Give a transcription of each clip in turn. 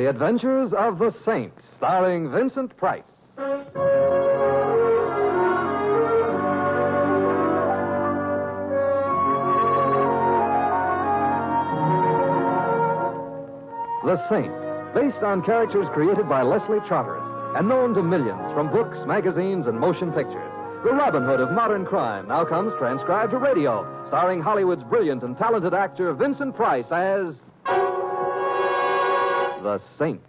The Adventures of the Saint, starring Vincent Price. The Saint, based on characters created by Leslie Charteris and known to millions from books, magazines, and motion pictures. The Robin Hood of modern crime now comes transcribed to radio, starring Hollywood's brilliant and talented actor Vincent Price as the Saint.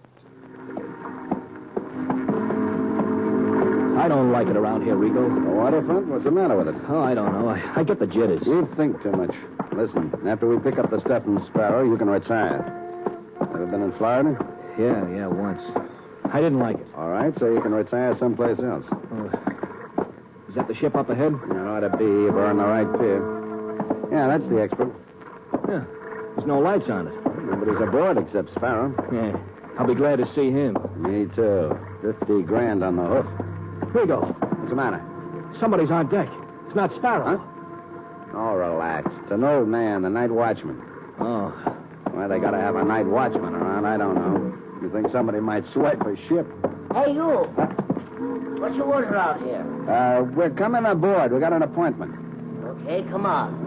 I don't like it around here, Rico. Waterfront? What's the matter with it? Oh, I don't know. I get the jitters. You think too much. Listen, after we pick up the stuff from Sparrow, you can retire. Ever been in Florida? Yeah, once. I didn't like it. All right, so you can retire someplace else. Is that the ship up ahead? It ought to be if we're on the right pier. Yeah, that's the expert. Yeah. There's no lights on it. Nobody's aboard except Sparrow. Yeah. I'll be glad to see him. Me too. $50,000 on the hoof. Rico. What's the matter? Somebody's on deck. It's not Sparrow. Huh? Oh, relax. It's an old man, the night watchman. Oh. Well, they gotta have a night watchman around. I don't know. You think somebody might swipe a ship? Hey, you. What's your order out here? We're coming aboard. We got an appointment. Okay, come on.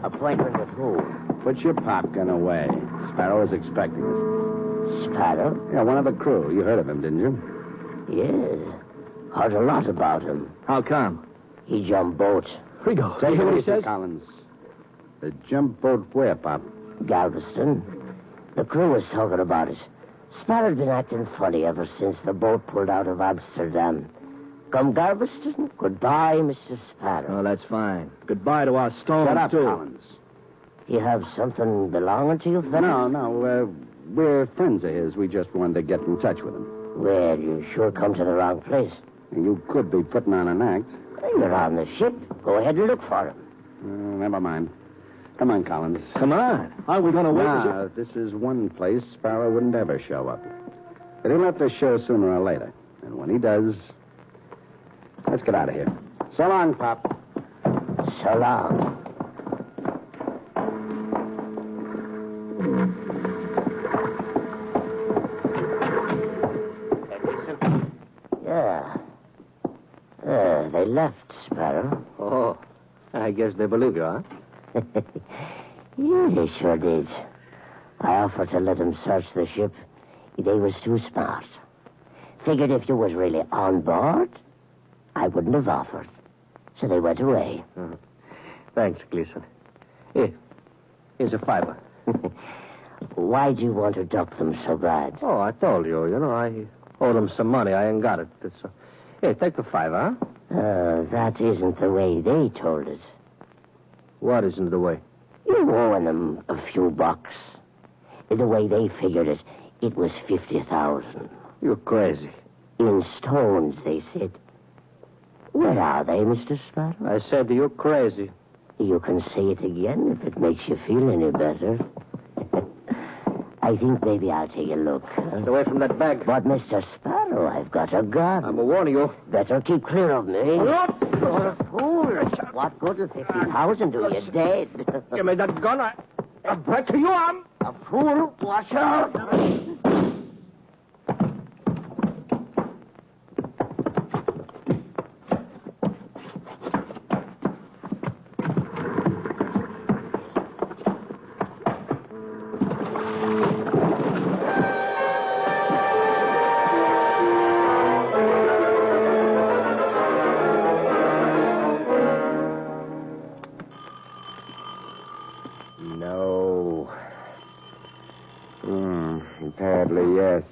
Appointment with who? Put your popgun away. Sparrow is expecting us. Sparrow? Yeah, one of the crew. You heard of him, didn't you? Yes. Heard a lot about him. How come? He jumped boat. Rico, Say you hear what he easy, says? Collins. The jump boat where, Pop? Galveston. The crew was talking about it. Sparrow'd been acting funny ever since the boat pulled out of Amsterdam. Come Galveston, goodbye, Mr. Sparrow. Oh, that's fine. Goodbye to our stones, Shut up, too. Collins. You have something belonging to you, fella? No. We're friends of his. We just wanted to get in touch with him. Well, you sure come to the wrong place. You could be putting on an act. You're on the ship. Go ahead and look for him. Never mind. Come on, Collins. Come on. Are we going to wait? Now, this is one place Sparrow wouldn't ever show up. But he'll have to show sooner or later. And when he does, let's get out of here. So long, Pop. So long. Yeah. They left, Sparrow. Oh, I guess they believe you, huh? Yeah, they sure did. I offered to let them search the ship. They was too smart. Figured if you was really on board, I wouldn't have offered. So they went away. Thanks, Gleason. Here, here's a $5. Why'd you want to duck them so bad? Oh, I told you. I owe them some money. I ain't got it. Here, take the $5, huh? That isn't the way they told it. What isn't the way? You owing them a few bucks. The way they figured it, it was 50,000. You're crazy. In stones, they said. Where are they, Mr. Sparrow? I said you're crazy. You can say it again if it makes you feel any better. I think maybe I'll take a look. Get away from that bag. But, Mr. Sparrow, I've got a gun. I'm warning you. Better keep clear of me. You're a fool. What good of 50,000 do you dead? Give me that gun. I'll break your arm. A fool? Watch out. No. Apparently, yes.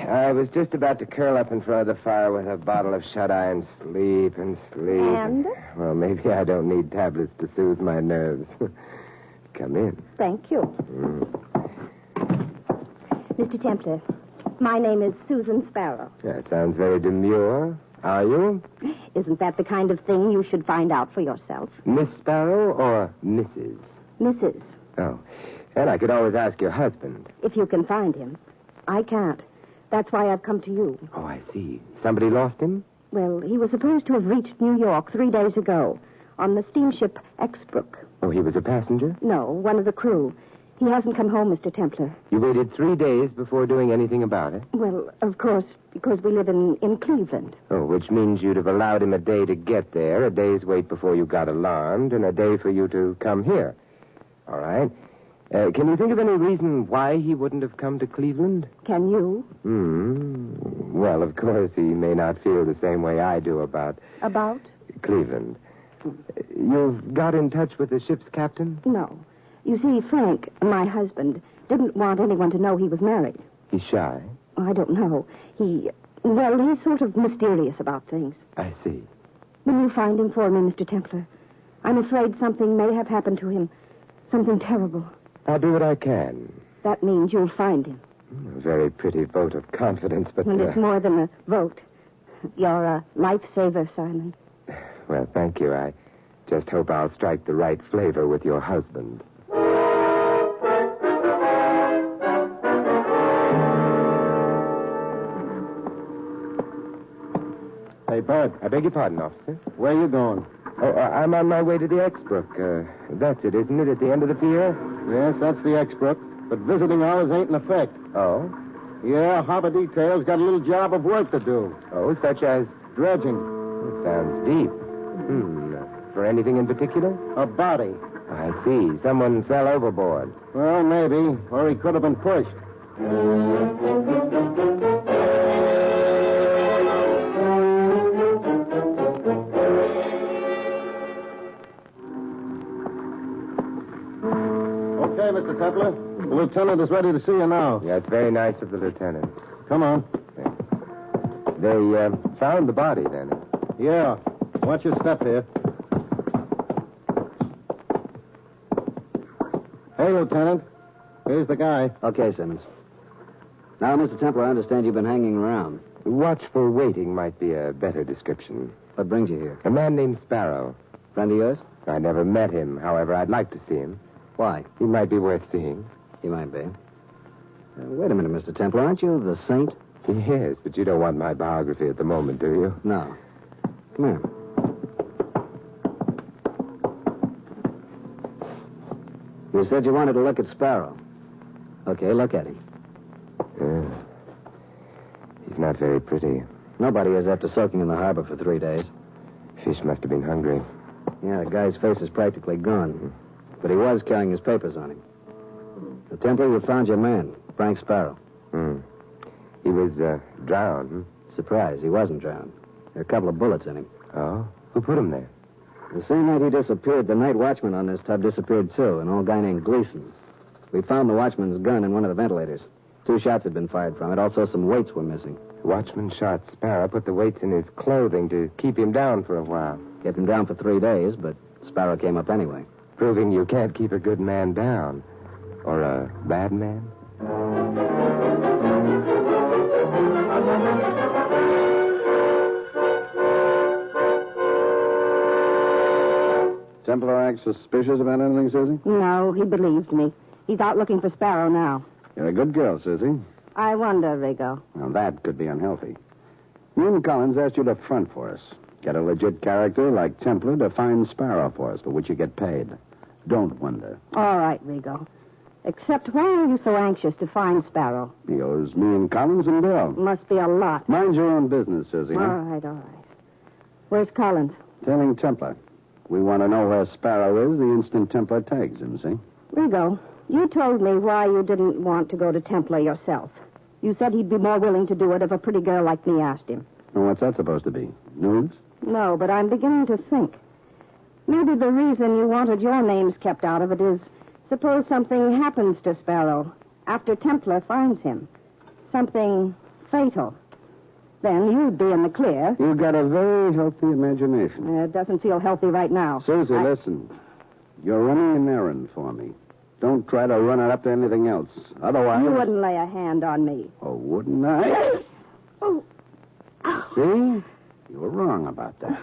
I was just about to curl up in front of the fire with a bottle of shut-eye and sleep and sleep. And? Well, maybe I don't need tablets to soothe my nerves. Come in. Thank you. Mr. Templar, my name is Susan Sparrow. That sounds very demure. Are you? Isn't that the kind of thing you should find out for yourself? Miss Sparrow or Mrs.? Mrs. Oh. And I could always ask your husband. If you can find him. I can't. That's why I've come to you. Oh, I see. Somebody lost him? Well, he was supposed to have reached New York 3 days ago. on the steamship Exbrook. Oh, he was a passenger? No, one of the crew. He hasn't come home, Mr. Templar. You waited 3 days before doing anything about it? Well, of course, because we live in Cleveland. Oh, which means you'd have allowed him a day to get there, a day's wait before you got alarmed, and a day for you to come here. All right. Can you think of any reason why he wouldn't have come to Cleveland? Can you? Well, of course, he may not feel the same way I do about... About? Cleveland. You've got in touch with the ship's captain? No. You see, Frank, my husband, didn't want anyone to know he was married. He's shy? I don't know. He's sort of mysterious about things. I see. Will you find him for me, Mr. Templar? I'm afraid something may have happened to him. Something terrible. I'll do what I can. That means you'll find him. A very pretty vote of confidence, but... And it's more than a vote. You're a lifesaver, Simon. Well, thank you. I just hope I'll strike the right flavor with your husband. Hey, Bud. I beg your pardon, officer. Where are you going? Oh, I'm on my way to the Exbrook. That's it, isn't it, at the end of the pier? Yes, that's the Exbrook. But visiting hours ain't in effect. Oh? Yeah, Harbor Detail's got a little job of work to do. Oh, such as... Dredging. It sounds deep. For anything in particular? A body. I see. Someone fell overboard. Well, maybe. Or he could have been pushed. Okay, Mr. Templar. The lieutenant is ready to see you now. Yeah, it's very nice of the lieutenant. Come on. They found the body, then? Yeah. Watch your step here. Hey, Lieutenant. Here's the guy. Okay, Simmons. Now, Mr. Templar, I understand you've been hanging around. Watchful waiting might be a better description. What brings you here? A man named Sparrow. Friend of yours? I never met him. However, I'd like to see him. Why? He might be worth seeing. He might be. Wait a minute, Mr. Templar. Aren't you the saint? Yes, but you don't want my biography at the moment, do you? No. Come here. You said you wanted to look at Sparrow. Okay, look at him. Yeah. He's not very pretty. Nobody is after soaking in the harbor for 3 days. Fish must have been hungry. Yeah, the guy's face is practically gone. But he was carrying his papers on him. The Templar, you found your man, Frank Sparrow. He was drowned. Surprise, he wasn't drowned. There are a couple of bullets in him. Oh? Who put him there? The same night he disappeared, the night watchman on this tub disappeared, too, an old guy named Gleason. We found the watchman's gun in one of the ventilators. 2 shots had been fired from it. Also, some weights were missing. The watchman shot Sparrow, put the weights in his clothing to keep him down for a while. Kept him down for 3 days, but Sparrow came up anyway. Proving you can't keep a good man down. Or a bad man. Templar acts suspicious about anything, Susie? No, he believed me. He's out looking for Sparrow now. You're a good girl, Susie. I wonder, Rigo. Now, that could be unhealthy. Me and Collins asked you to front for us. Get a legit character like Templar to find Sparrow for us, for which you get paid. Don't wonder. All right, Rigo. Except why are you so anxious to find Sparrow? He owes me and Collins and Bill. Must be a lot. Mind your own business, Susie. All right. Where's Collins? Telling Templar. We want to know where Sparrow is the instant Templar tags him, see? Rigo, you told me why you didn't want to go to Templar yourself. You said he'd be more willing to do it if a pretty girl like me asked him. Well, what's that supposed to be? News? No, but I'm beginning to think. Maybe the reason you wanted your names kept out of it is, suppose something happens to Sparrow after Templar finds him. Something fatal. Then you'd be in the clear. You've got a very healthy imagination. It doesn't feel healthy right now. Susie, listen. You're running an errand for me. Don't try to run it up to anything else. Otherwise... You wouldn't lay a hand on me. Oh, wouldn't I? Oh. See? You were wrong about that.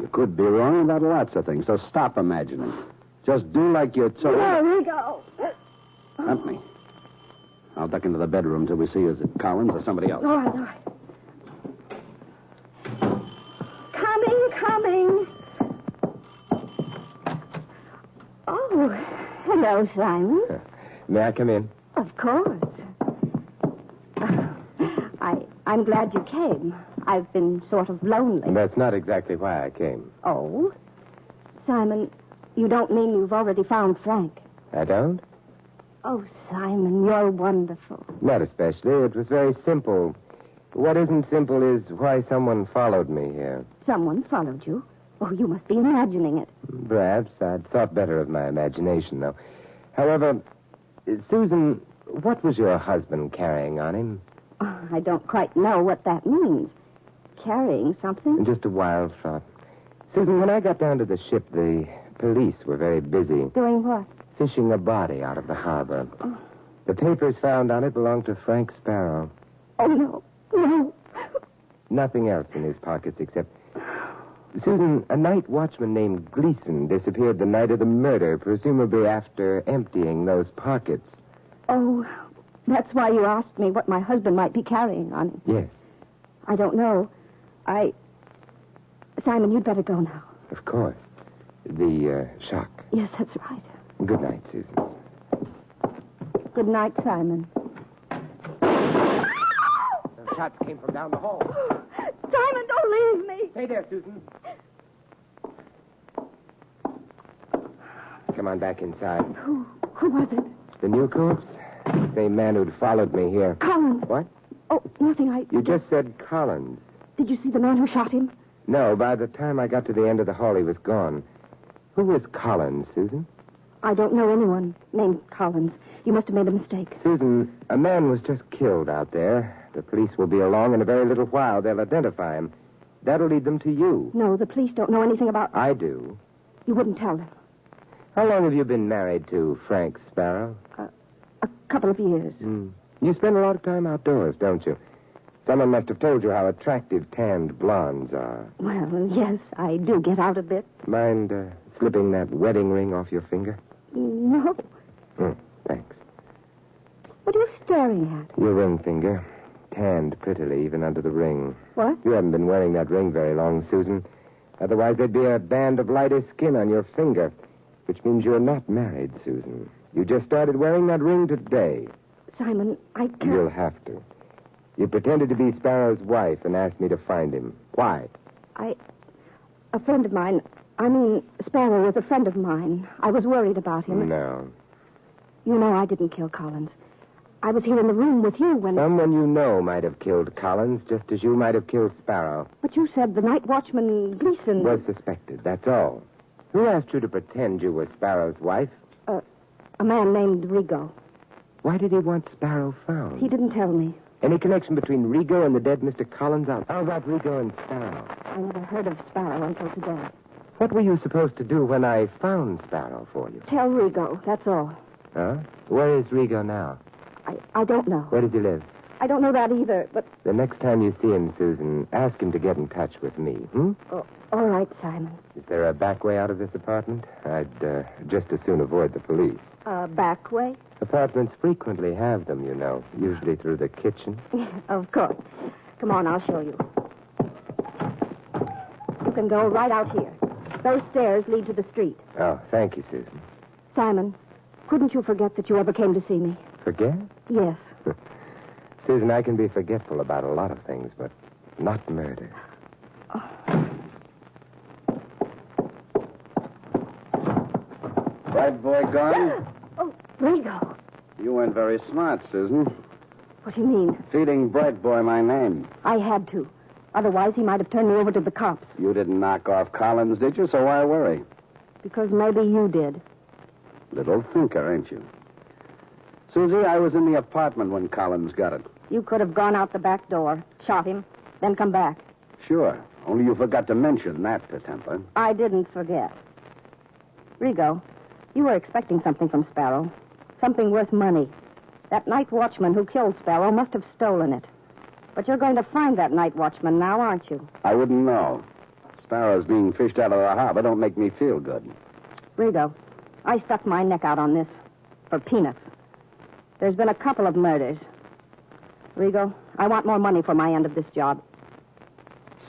You could be wrong about lots of things, so stop imagining. Just do like you're told. There we go. Help me. I'll duck into the bedroom till we see is it Collins or somebody else. All right. Coming. Hello, Simon. May I come in? Of course. I'm glad you came. I've been sort of lonely. That's not exactly why I came. Oh? Simon, you don't mean you've already found Frank? I don't? Oh, Simon, you're wonderful. Not especially. It was very simple. What isn't simple is why someone followed me here. Someone followed you? Oh, you must be imagining it. Perhaps. I'd thought better of my imagination, though. However, Susan, what was your husband carrying on him? Oh, I don't quite know what that means. Carrying something? Just a wild thought. Susan, when I got down to the ship, the police were very busy. Doing what? Fishing a body out of the harbor. The papers found on it belonged to Frank Sparrow. Oh, no. No. Nothing else in his pockets except... Susan, a night watchman named Gleason disappeared the night of the murder, presumably after emptying those pockets. Oh, that's why you asked me what my husband might be carrying on him. Yes. I don't know. Simon, you'd better go now. Of course. The shock. Yes, that's right. Good night, Susan. Good night, Simon. The shots came from down the hall. Simon, don't leave me. Stay there, Susan. Come on back inside. Who was it? The new corpse? The same man who'd followed me here. Collins. What? Oh, nothing. You just said Collins. Did you see the man who shot him? No, by the time I got to the end of the hall, he was gone. Who was Collins, Susan? I don't know anyone named Collins. You must have made a mistake. Susan, a man was just killed out there. The police will be along in a very little while. They'll identify him. That'll lead them to you. No, the police don't know anything about... I do. You wouldn't tell them. How long have you been married to Frank Sparrow? A couple of years. You spend a lot of time outdoors, don't you? Someone must have told you how attractive tanned blondes are. Well, yes, I do get out a bit. Mind slipping that wedding ring off your finger? No. Thanks. What are you staring at? Your ring finger. Tanned prettily, even under the ring. What? You haven't been wearing that ring very long, Susan. Otherwise, there'd be a band of lighter skin on your finger, which means you're not married, Susan. You just started wearing that ring today. Simon, I can't... You'll have to. You pretended to be Sparrow's wife and asked me to find him. Why? A friend of mine... Sparrow was a friend of mine. I was worried about him. No. You know I didn't kill Collins. I was here in the room with you when... Someone you know might have killed Collins, just as you might have killed Sparrow. But you said the night watchman, Gleason... Was suspected, that's all. Who asked you to pretend you were Sparrow's wife? A man named Rigo. Why did he want Sparrow found? He didn't tell me. Any connection between Rigo and the dead Mr. Collins? How about Rigo and Sparrow? I never heard of Sparrow until today. What were you supposed to do when I found Sparrow for you? Tell Rigo, that's all. Huh? Where is Rigo now? I don't know. Where does he live? I don't know that either, but... The next time you see him, Susan, ask him to get in touch with me, Oh, all right, Simon. Is there a back way out of this apartment? I'd just as soon avoid the police. Back way? Apartments frequently have them, you know, usually through the kitchen. Of course. Come on, I'll show you. You can go right out here. Those stairs lead to the street. Oh, thank you, Susan. Simon, couldn't you forget that you ever came to see me? Forget? Yes. Susan, I can be forgetful about a lot of things, but not murder. Bright boy gone? Oh, Rigo. You weren't very smart, Susan. What do you mean? Feeding Bright boy my name. I had to. Otherwise, he might have turned me over to the cops. You didn't knock off Collins, did you? So why worry? Because maybe you did. Little thinker, ain't you? Susie, I was in the apartment when Collins got it. You could have gone out the back door, shot him, then come back. Sure. Only you forgot to mention that to Templar. I didn't forget. Rigo, you were expecting something from Sparrow. Something worth money. That night watchman who killed Sparrow must have stolen it. But you're going to find that night watchman now, aren't you? I wouldn't know. Sparrows being fished out of the harbor don't make me feel good. Rigo, I stuck my neck out on this. For peanuts. There's been a couple of murders. Rigo, I want more money for my end of this job.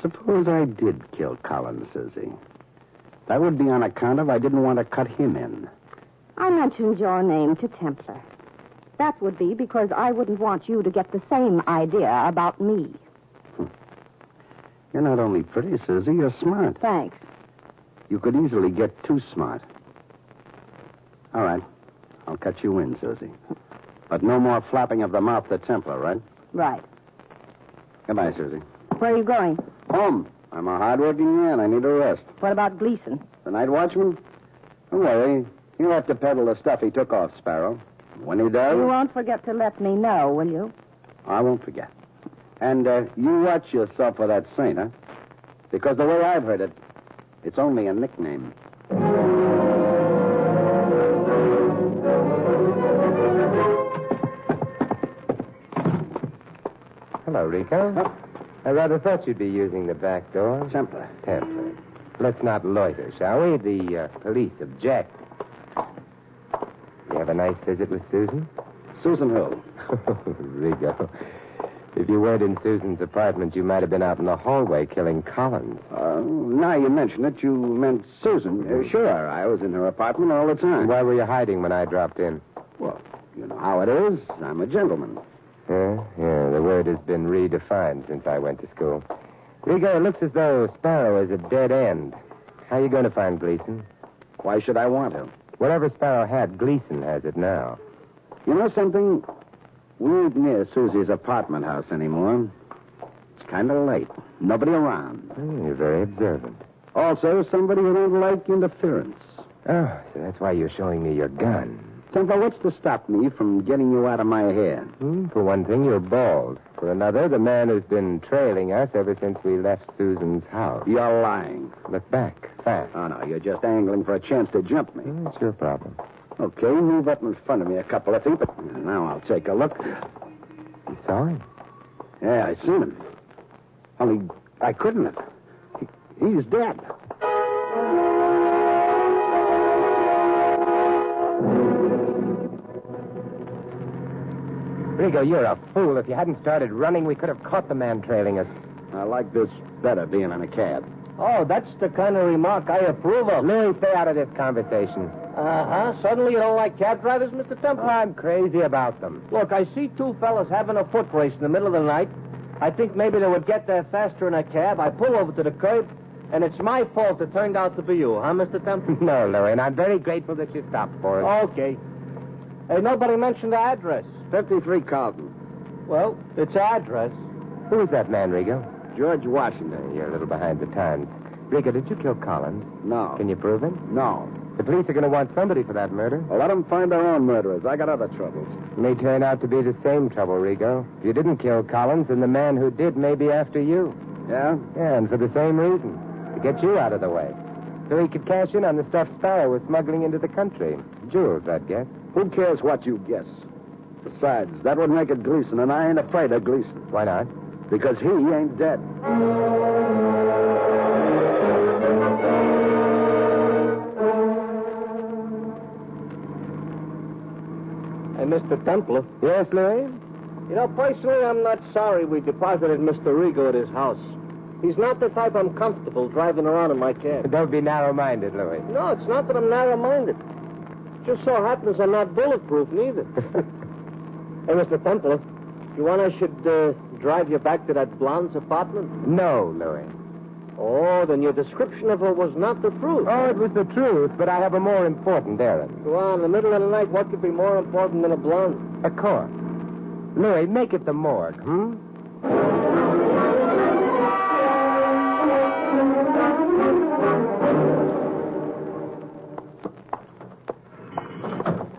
Suppose I did kill Collins, Susie. That would be on account of I didn't want to cut him in. I mentioned your name to Templar. That would be because I wouldn't want you to get the same idea about me. You're not only pretty, Susie, you're smart. Thanks. You could easily get too smart. All right. I'll cut you in, Susie. But no more flapping of the mouth to Templar, right? Right. Goodbye, Susie. Where are you going? Home. I'm a hard-working man. I need a rest. What about Gleason? The night watchman? Don't worry. He'll have to peddle the stuff he took off Sparrow. When he does... You won't forget to let me know, will you? I won't forget. And you watch yourself for that saint, huh? Because the way I've heard it, it's only a nickname. Hello, Rico. Huh? I rather thought you'd be using the back door. Templar. Templar. Let's not loiter, shall we? The police object. You have a nice visit with Susan? Susan who? Rigo. If you weren't in Susan's apartment, you might have been out in the hallway killing Collins. Now you mention it, you meant Susan. Sure, I was in her apartment all the time. Why were you hiding when I dropped in? Well, you know how it is. I'm a gentleman. Yeah, the word has been redefined since I went to school. Rigo, it looks as though Sparrow is a dead end. How are you going to find Gleason? Why should I want him? Whatever Sparrow had, Gleason has it now. You know something? We ain't near Susie's apartment house anymore. It's kind of late. Nobody around. You're very observant. Also, somebody who don't like interference. Oh, so that's why you're showing me your gun. Templar, what's to stop me from getting you out of my hair? For one thing, you're bald. For another, the man who's been trailing us ever since we left Susan's house. You're lying. Look back, fast. Oh, no, you're just angling for a chance to jump me. It's your problem. Okay, move up in front of me a couple of feet, but now I'll take a look. You saw him? Yeah, I seen him. Only I couldn't have. He's dead. Rigo, you're a fool. If you hadn't started running, we could have caught the man trailing us. I like this better, being in a cab. Oh, that's the kind of remark I approve of. Louis, stay out of this conversation. Uh-huh. Suddenly you don't like cab drivers, Mr. Temple? I'm crazy about them. Look, I see two fellas having a foot race in the middle of the night. I think maybe they would get there faster in a cab. I pull over to the curb, and it's my fault it turned out to be you, huh, Mr. Temple? No, Louis, and I'm very grateful that you stopped for us. Okay. Hey, nobody mentioned the address. 53 Carlton. Well, it's address. Who is that man, Rigo? George Washington. You're a little behind the times. Rigo, did you kill Collins? No. Can you prove it? No. The police are going to want somebody for that murder. Well, let them find their own murderers. I got other troubles. It may turn out to be the same trouble, Rigo. If you didn't kill Collins, then the man who did may be after you. Yeah? Yeah, and for the same reason. To get you out of the way. So he could cash in on the stuff Sparrow was smuggling into the country. Jewels, I'd guess. Who cares what you guess? Besides, that would make it Gleason, and I ain't afraid of Gleason. Why not? Because he ain't dead. Hey, Mr. Templar. Yes, Louis? You know, personally, I'm not sorry we deposited Mr. Rigo at his house. He's not the type I'm comfortable driving around in my cab. Don't be narrow-minded, Louis. No, it's not that I'm narrow-minded. Just so happens I'm not bulletproof, neither. Hey, Mr. Templar, you want I should drive you back to that blonde's apartment? No, Louis. Oh, then your description of her was not the truth. Oh, it was the truth, but I have a more important errand. Well, in the middle of the night, what could be more important than a blonde? A corpse. Louis, make it the morgue,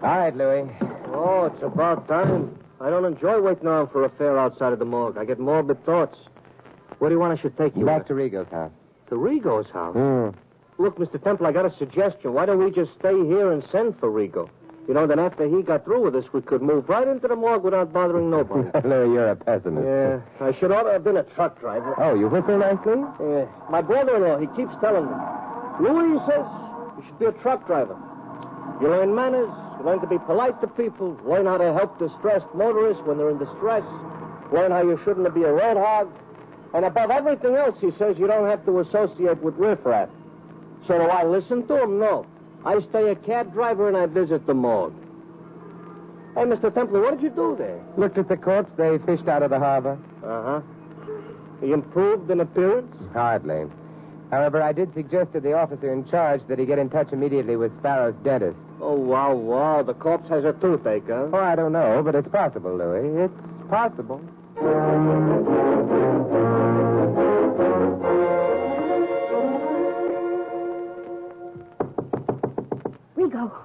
All right, Louis. Oh, it's about time. I don't enjoy waiting around for a fare outside of the morgue. I get morbid thoughts. Where do you want I should take you? Back to Rigo's house. To Rigo's house? Hmm. Look, Mr. Temple, I got a suggestion. Why don't we just stay here and send for Rigo? You know, then after he got through with us, we could move right into the morgue without bothering nobody. Louis, you're a pessimist. Yeah, I should ought to have been a truck driver. Oh, you whistle nicely? Yeah. My brother-in-law, he keeps telling me, Louis, he says, you should be a truck driver. You learn manners, you learn to be polite to people, learn how to help distressed motorists when they're in distress, learn how you shouldn't be a road hog, and above everything else, he says you don't have to associate with riffraff. So do I listen to him? No. I stay a cab driver and I visit the morgue. Hey, Mr. Templer, what did you do there? Looked at the corpse they fished out of the harbor. Uh-huh. He improved in appearance? Hardly. However, I did suggest to the officer in charge that he get in touch immediately with Sparrow's dentist. Oh, wow. The corpse has a toothache, huh? Oh, I don't know, but it's possible, Louis. It's possible.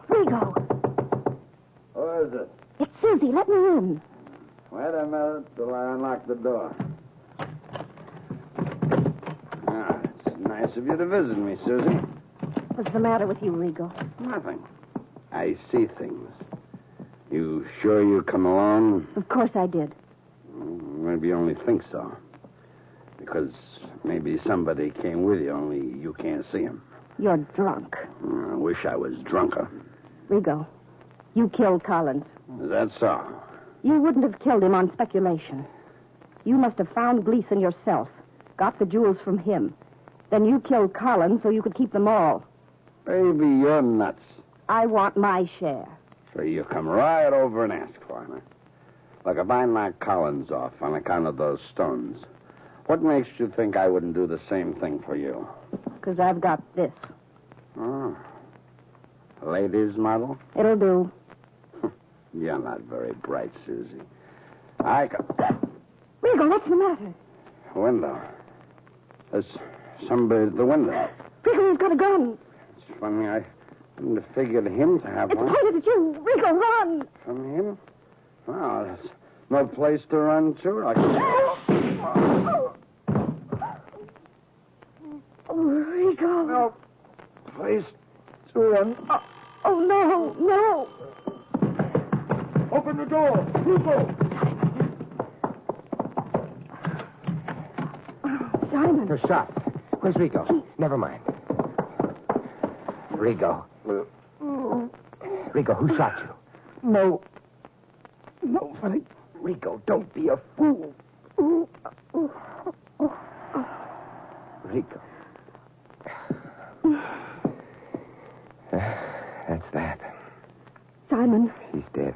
Rigo. Who is it? It's Susie. Let me in. Wait a minute till I unlock the door. It's nice of you to visit me, Susie. What's the matter with you, Rigo? Nothing. I see things. You sure you come alone? Of course I did. Maybe you only think so. Because maybe somebody came with you, only you can't see him. You're drunk. I wish I was drunker. Rigo, you killed Collins. That's so. You wouldn't have killed him on speculation. You must have found Gleason yourself, got the jewels from him. Then you killed Collins so you could keep them all. Baby, you're nuts. I want my share. So you come right over and ask for me. Look, if I knock Collins off on account of those stones, what makes you think I wouldn't do the same thing for you? Because I've got this. Oh. Ladies' model? It'll do. You're not very bright, Susie. I can... Rigo, what's the matter? Window. There's somebody at the window. Rigo, he's got a gun. It's funny, I wouldn't have figured him to have It's one. pointed at you. Rigo, run. From him? Well, there's no place to run to. Oh, Rigo. No place to run. Oh, no. Open the door. Rigo. Simon. For shots. Where's Rigo? Never mind. Rigo. Rigo, who shot you? No, Nobody. Rigo, don't be a fool. Rigo. That's that. Simon, He's dead.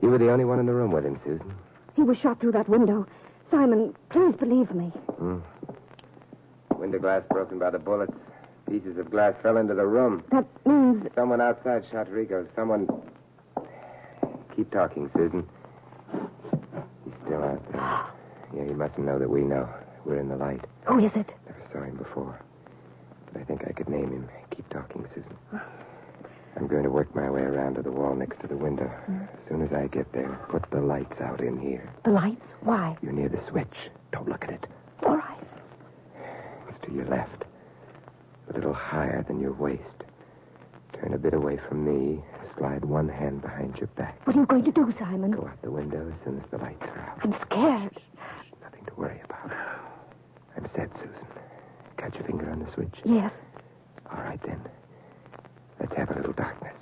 You were the only one in the room with him, Susan. he was shot through that window. Simon, please believe me. Window glass broken by the bullets. Pieces of glass fell into the room. That means... Someone outside shot Rigo. Someone... Keep talking, Susan. He's still out there. Yeah, he mustn't know that we know. We're in the light. Who is it? Never saw him before. But I think I could name him. Keep talking, Susan. I'm going to work my way around to the wall next to the window. As soon as I get there, put the lights out in here. The lights? Why? You're near the switch. Don't look at it. All right. It's to your left. A little higher than your waist. Turn a bit away from me. Slide one hand behind your back. What are you going to do, Simon? Go out the window as soon as the lights are out. I'm scared. Nothing to worry about. I'm set, Susan. Got your finger on the switch? Yes. All right, then. Let's have a little darkness.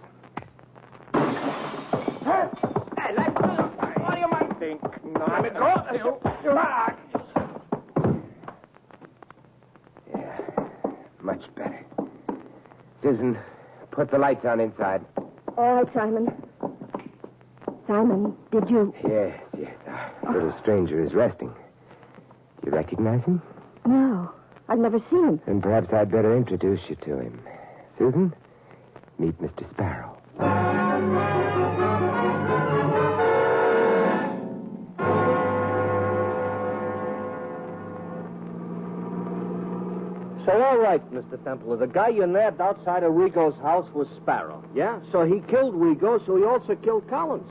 Hey, let's go. What do you might think? Yeah, much better. Susan, put the lights on inside. All right, Simon. Simon, did you... Yes. Our little stranger is resting. You recognize him? No, I've never seen him. Then perhaps I'd better introduce you to him. Susan, meet Mr. Sparrow. So, all right, Mr. Templer. The guy you nabbed outside of Rigo's house was Sparrow, yeah? So he killed Rigo, so he also killed Collins.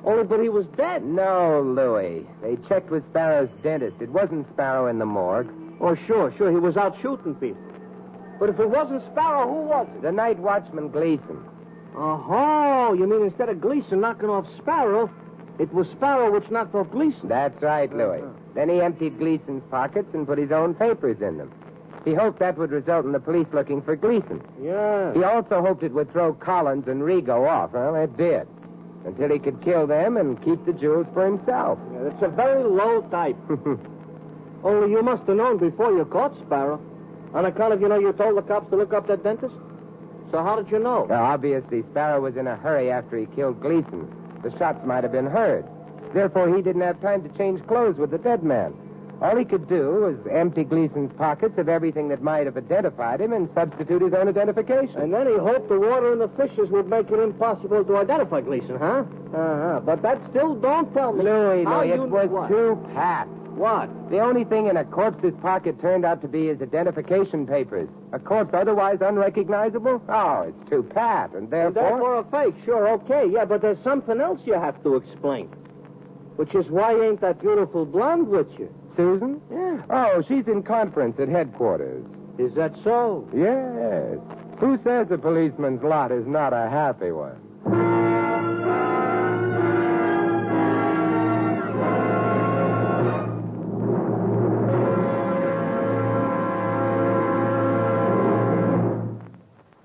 Only, but he was dead. No, Louis. They checked with Sparrow's dentist. It wasn't Sparrow in the morgue. Oh, sure. He was out shooting people. But if it wasn't Sparrow, who was it? The night watchman, Gleason. Oh, you mean instead of Gleason knocking off Sparrow, it was Sparrow which knocked off Gleason? That's right, Louis. Then he emptied Gleason's pockets and put his own papers in them. He hoped that would result in the police looking for Gleason. Yeah. He also hoped it would throw Collins and Rigo off. Well, it did. Until he could kill them and keep the jewels for himself. Yeah, it's a very low type. Only you must have known before you caught Sparrow. On account of, you told the cops to look up that dentist. So how did you know? Well, obviously, Sparrow was in a hurry after he killed Gleason. The shots might have been heard. Therefore, he didn't have time to change clothes with the dead man. All he could do was empty Gleason's pockets of everything that might have identified him and substitute his own identification. And then he hoped the water and the fishes would make it impossible to identify Gleason, huh? Uh-huh. But that still don't tell me. Louis, how it you was what? too pat. What? The only thing in a corpse's pocket turned out to be his identification papers. A corpse otherwise unrecognizable? Oh, it's too pat, and therefore... a fake, sure, okay. Yeah, but there's something else you have to explain. Which is why ain't that beautiful blonde with you? Susan? Yeah. Oh, she's in conference at headquarters. Is that so? Yes. Who says a policeman's lot is not a happy one?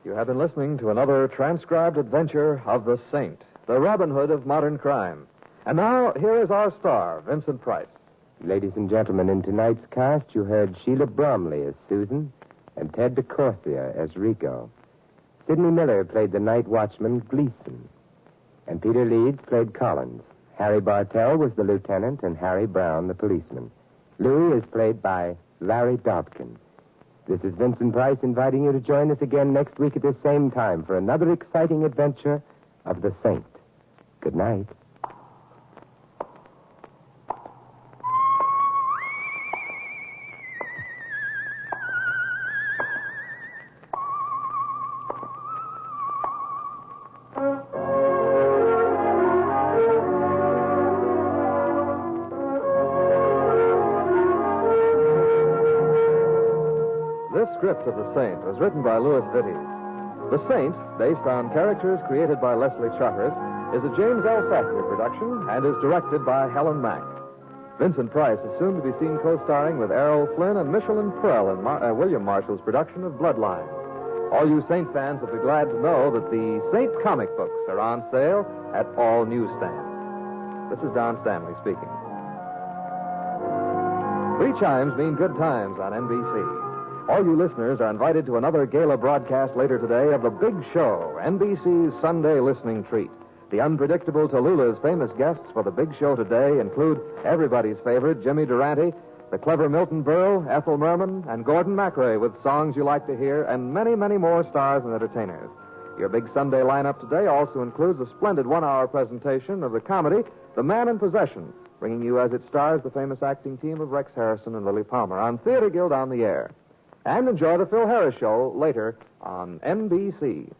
You have been listening to another transcribed adventure of the Saint, the Robin Hood of modern crime. And now, here is our star, Vincent Price. Ladies and gentlemen, in tonight's cast, you heard Sheila Bromley as Susan and Ted DeCorsia as Rico. Sidney Miller played the night watchman Gleason, and Peter Leeds played Collins. Harry Bartell was the lieutenant, and Harry Brown the policeman. Louis is played by Larry Dobkin. This is Vincent Price inviting you to join us again next week at this same time for another exciting adventure of the Saint. Good night. This script of The Saint was written by Louis Vittes. The Saint, based on characters created by Leslie Charteris, is a James L. Sackler production and is directed by Helen Mack. Vincent Price is soon to be seen co-starring with Errol Flynn and Michelin Prell in William Marshall's production of Bloodline. All you Saint fans will be glad to know that the Saint comic books are on sale at all newsstands. This is Don Stanley speaking. 3 chimes mean good times on NBC. All you listeners are invited to another gala broadcast later today of The Big Show, NBC's Sunday listening treat. The unpredictable Tallulah's famous guests for The Big Show today include everybody's favorite Jimmy Durante, the clever Milton Berle, Ethel Merman, and Gordon MacRae with songs you like to hear, and many, many more stars and entertainers. Your big Sunday lineup today also includes a splendid 1-hour presentation of the comedy The Man in Possession, bringing you as it stars the famous acting team of Rex Harrison and Lily Palmer on Theater Guild on the Air. And enjoy the Phil Harris Show later on NBC.